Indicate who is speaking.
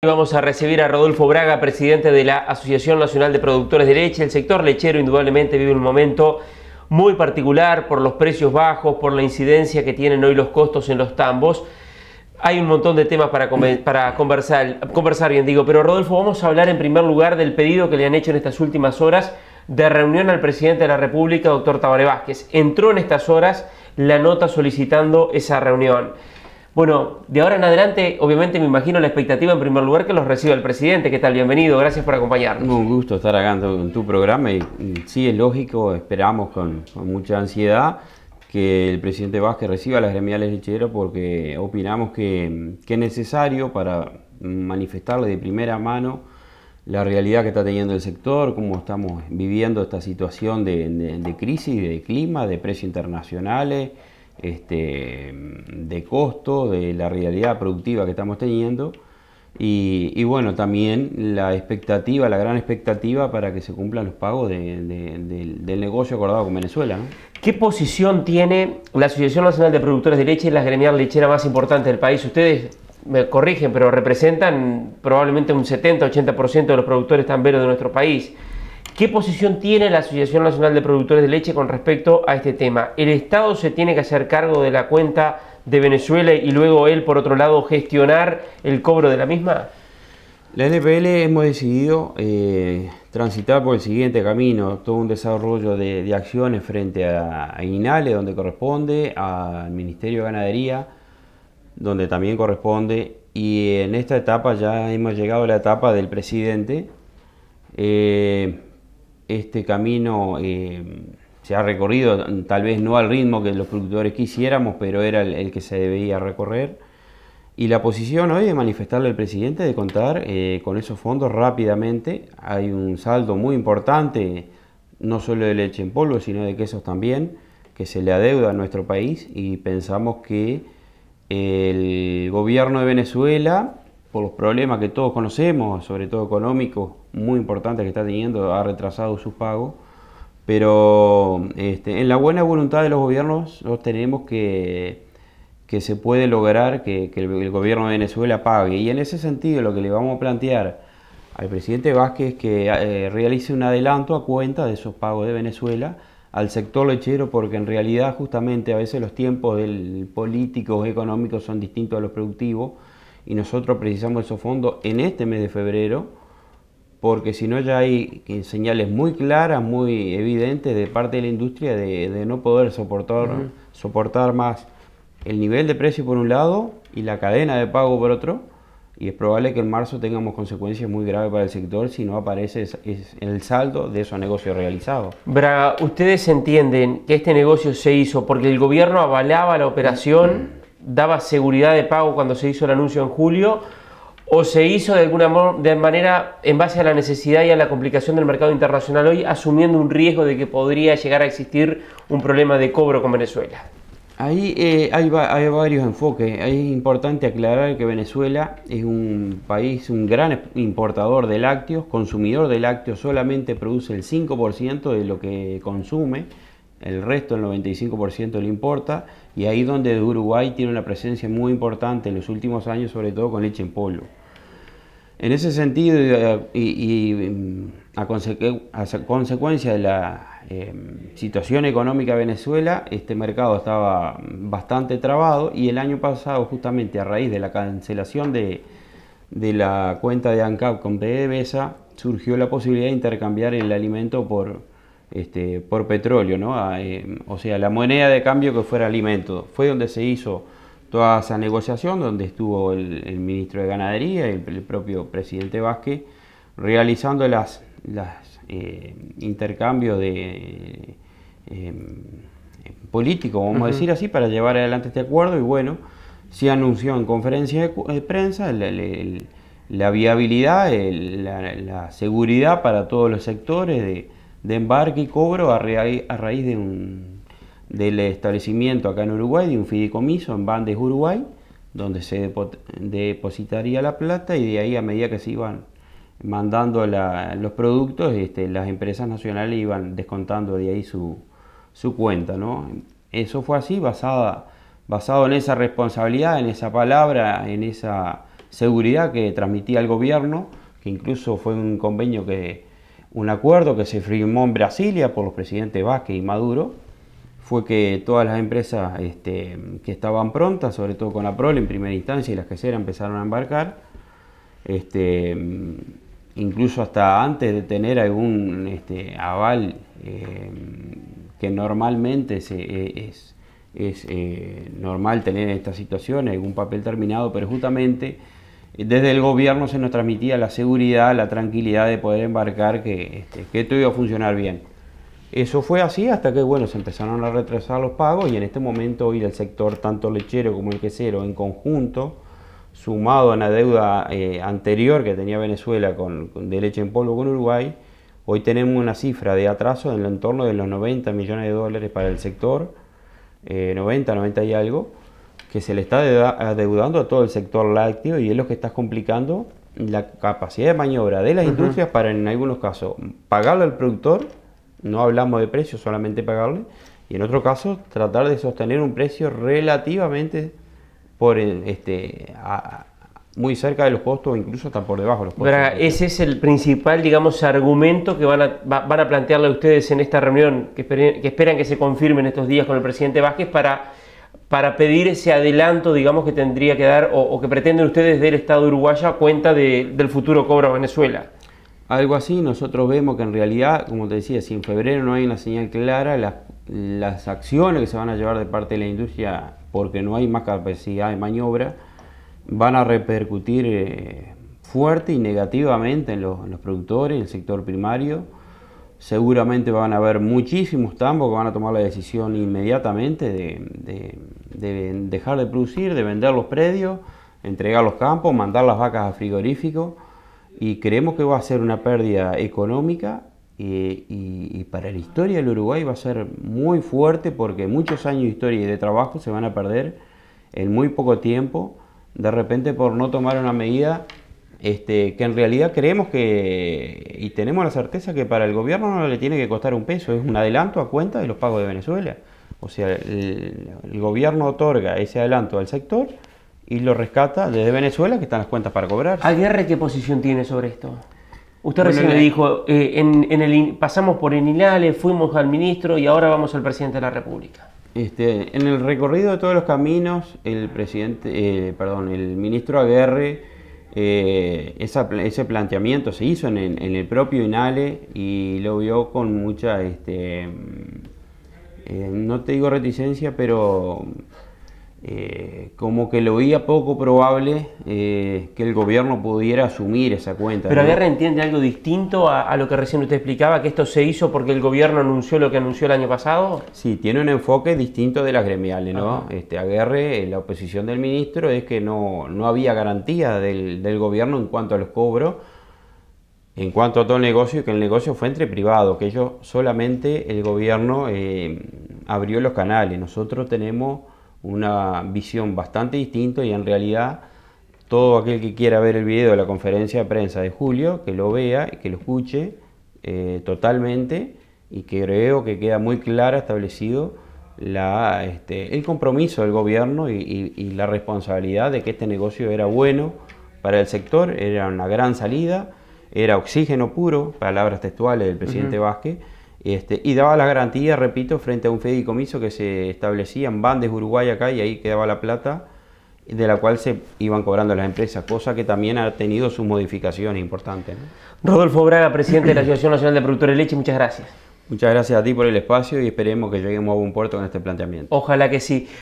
Speaker 1: Vamos a recibir a Rodolfo Braga, presidente de la Asociación Nacional de Productores de Leche. El sector lechero indudablemente vive un momento muy particular por los precios bajos, por la incidencia que tienen hoy los costos en los tambos. Hay un montón de temas para conversar bien digo, pero Rodolfo, vamos a hablar en primer lugar del pedido que le han hecho en estas últimas horas de reunión al presidente de la República, doctor Tabaré Vázquez. Entró en estas horas la nota solicitando esa reunión. Bueno, de ahora en adelante, obviamente me imagino la expectativa en primer lugar que los reciba el presidente. ¿Qué tal? Bienvenido, gracias por acompañarnos.
Speaker 2: Un gusto estar acá en tu programa y sí, es lógico, esperamos con mucha ansiedad que el presidente Vázquez reciba a las gremiales lecheras porque opinamos que es necesario para manifestarle de primera mano la realidad que está teniendo el sector, cómo estamos viviendo esta situación de crisis, de clima, de precios internacionales, de costo, de la realidad productiva que estamos teniendo y bueno, también la expectativa, la gran expectativa para que se cumplan los pagos del negocio acordado con Venezuela, ¿no?
Speaker 1: ¿Qué posición tiene la Asociación Nacional de Productores de Leche, la gremial lechera más importante del país? Ustedes me corrigen, pero representan probablemente un 70-80% de los productores tamberos de nuestro país. ¿Qué posición tiene la Asociación Nacional de Productores de Leche con respecto a este tema? ¿El Estado se tiene que hacer cargo de la cuenta de Venezuela y luego él, por otro lado, gestionar el cobro de la misma?
Speaker 2: La NPL hemos decidido transitar por el siguiente camino, todo un desarrollo de acciones frente a INALE, donde corresponde, al Ministerio de Ganadería, donde también corresponde, y en esta etapa ya hemos llegado a la etapa del presidente. Este camino se ha recorrido, tal vez no al ritmo que los productores quisiéramos, pero era el que se debía recorrer. Y la posición hoy de manifestarle al presidente de contar con esos fondos rápidamente. Hay un saldo muy importante, no solo de leche en polvo, sino de quesos también, que se le adeuda a nuestro país y pensamos que el gobierno de Venezuela, por los problemas que todos conocemos, sobre todo económicos, muy importantes que está teniendo, ha retrasado sus pagos, pero en la buena voluntad de los gobiernos tenemos que se puede lograr que el gobierno de Venezuela pague, y en ese sentido lo que le vamos a plantear al presidente Vázquez es que realice un adelanto a cuenta de esos pagos de Venezuela al sector lechero, porque en realidad justamente a veces los tiempos políticos, económicos son distintos a los productivos, y nosotros precisamos esos fondos en este mes de febrero, porque si no ya hay señales muy claras, muy evidentes de parte de la industria de no poder soportar más el nivel de precio por un lado y la cadena de pago por otro, y es probable que en marzo tengamos consecuencias muy graves para el sector si no aparece el saldo de esos negocios realizados.
Speaker 1: Braga, ¿ustedes entienden que este negocio se hizo porque el gobierno avalaba la operación, daba seguridad de pago cuando se hizo el anuncio en julio, o se hizo de alguna manera en base a la necesidad y a la complicación del mercado internacional hoy, asumiendo un riesgo de que podría llegar a existir un problema de cobro con Venezuela?
Speaker 2: Ahí hay varios enfoques. Es importante aclarar que Venezuela es un país, un gran importador de lácteos, consumidor de lácteos, solamente produce el 5% de lo que consume, el resto, el 95% lo importa, y ahí donde Uruguay tiene una presencia muy importante en los últimos años, sobre todo con leche en polvo. En ese sentido, a consecuencia de la situación económica de Venezuela, este mercado estaba bastante trabado, y el año pasado, justamente a raíz de la cancelación de la cuenta de ANCAP con PDVSA, surgió la posibilidad de intercambiar el alimento por petróleo, ¿no? O sea, la moneda de cambio que fuera alimento. Fue donde se hizo toda esa negociación, donde estuvo el ministro de Ganadería y el propio presidente Vázquez realizando las intercambios políticos, vamos a decir así, para llevar adelante este acuerdo. Y bueno, se anunció en conferencia de prensa la viabilidad, la seguridad para todos los sectores de embarque y cobro a raíz del establecimiento acá en Uruguay de un fideicomiso en Bandes, Uruguay, donde se depositaría la plata, y de ahí, a medida que se iban mandando los productos, las empresas nacionales iban descontando de ahí su cuenta, ¿no? Eso fue así, basado en esa responsabilidad, en esa palabra, en esa seguridad que transmitía el gobierno, que incluso fue un acuerdo que se firmó en Brasilia por los presidentes Vázquez y Maduro, fue que todas las empresas que estaban prontas, sobre todo con Aprol en primera instancia y las queseras empezaron a embarcar, incluso hasta antes de tener algún aval que normalmente es normal tener en estas situaciones, algún papel terminado, pero justamente desde el gobierno se nos transmitía la seguridad, la tranquilidad de poder embarcar, que esto iba a funcionar bien. Eso fue así hasta que bueno, se empezaron a retrasar los pagos y en este momento hoy el sector, tanto lechero como el quesero en conjunto, sumado a una deuda anterior que tenía Venezuela de leche en polvo con Uruguay, hoy tenemos una cifra de atraso en el entorno de los 90 millones de dólares para el sector, 90 y algo, que se le está adeudando a todo el sector lácteo y es lo que está complicando la capacidad de maniobra de las industrias para en algunos casos pagarle al productor, no hablamos de precios, solamente pagarle, y en otro caso tratar de sostener un precio relativamente muy cerca de los costos o incluso hasta por debajo de los costos.
Speaker 1: Ese es el principal, digamos, argumento que van a plantearle a ustedes en esta reunión, que esperan que se confirme en estos días con el presidente Vázquez para pedir ese adelanto, digamos, que tendría que dar o que pretenden ustedes del Estado uruguayo a cuenta del futuro cobro a Venezuela.
Speaker 2: Algo así, nosotros vemos que en realidad, como te decía, si en febrero no hay una señal clara, las acciones que se van a llevar de parte de la industria, porque no hay más capacidad de maniobra, van a repercutir fuerte y negativamente en los productores, en el sector primario. Seguramente van a haber muchísimos tambos que van a tomar la decisión inmediatamente de dejar de producir, de vender los predios, entregar los campos, mandar las vacas a frigoríficos. Y creemos que va a ser una pérdida económica y para la historia del Uruguay va a ser muy fuerte porque muchos años de historia y de trabajo se van a perder en muy poco tiempo, de repente por no tomar una medida que en realidad creemos y tenemos la certeza que para el gobierno no le tiene que costar un peso, es un adelanto a cuenta de los pagos de Venezuela. O sea, el gobierno otorga ese adelanto al sector y lo rescata desde Venezuela, que están las cuentas para cobrar.
Speaker 1: ¿Aguerre qué posición tiene sobre esto? Usted recién le dijo, pasamos por Enilale, fuimos al ministro y ahora vamos al presidente de la República.
Speaker 2: En el recorrido de todos los caminos, el ministro Aguerre, ese planteamiento se hizo en el propio Inale y lo vio con mucha, no te digo reticencia, pero como que lo veía poco probable que el gobierno pudiera asumir esa cuenta.
Speaker 1: Pero Aguerre entiende algo distinto a lo que recién usted explicaba, que esto se hizo porque el gobierno anunció lo que anunció el año pasado.
Speaker 2: Sí, tiene un enfoque distinto de las gremiales, ¿no? Aguerre, la oposición del ministro es que no había garantía del gobierno en cuanto a los cobros, en cuanto a todo el negocio, que el negocio fue entre privados, que ellos solamente el gobierno abrió los canales. Nosotros tenemos una visión bastante distinta y en realidad todo aquel que quiera ver el video de la conferencia de prensa de julio, que lo vea, que lo escuche totalmente y que creo que queda muy claro establecido el compromiso del gobierno y la responsabilidad de que este negocio era bueno para el sector, era una gran salida, era oxígeno puro, palabras textuales del presidente Vázquez, y daba la garantía, repito, frente a un fideicomiso que se establecía en Bandes, Uruguay, acá, y ahí quedaba la plata de la cual se iban cobrando las empresas, cosa que también ha tenido sus modificaciones importantes, ¿no?
Speaker 1: Rodolfo Braga, presidente de la Asociación Nacional de Productores de Leche, muchas gracias.
Speaker 2: Muchas gracias a ti por el espacio y esperemos que lleguemos a buen puerto con este planteamiento.
Speaker 1: Ojalá que sí.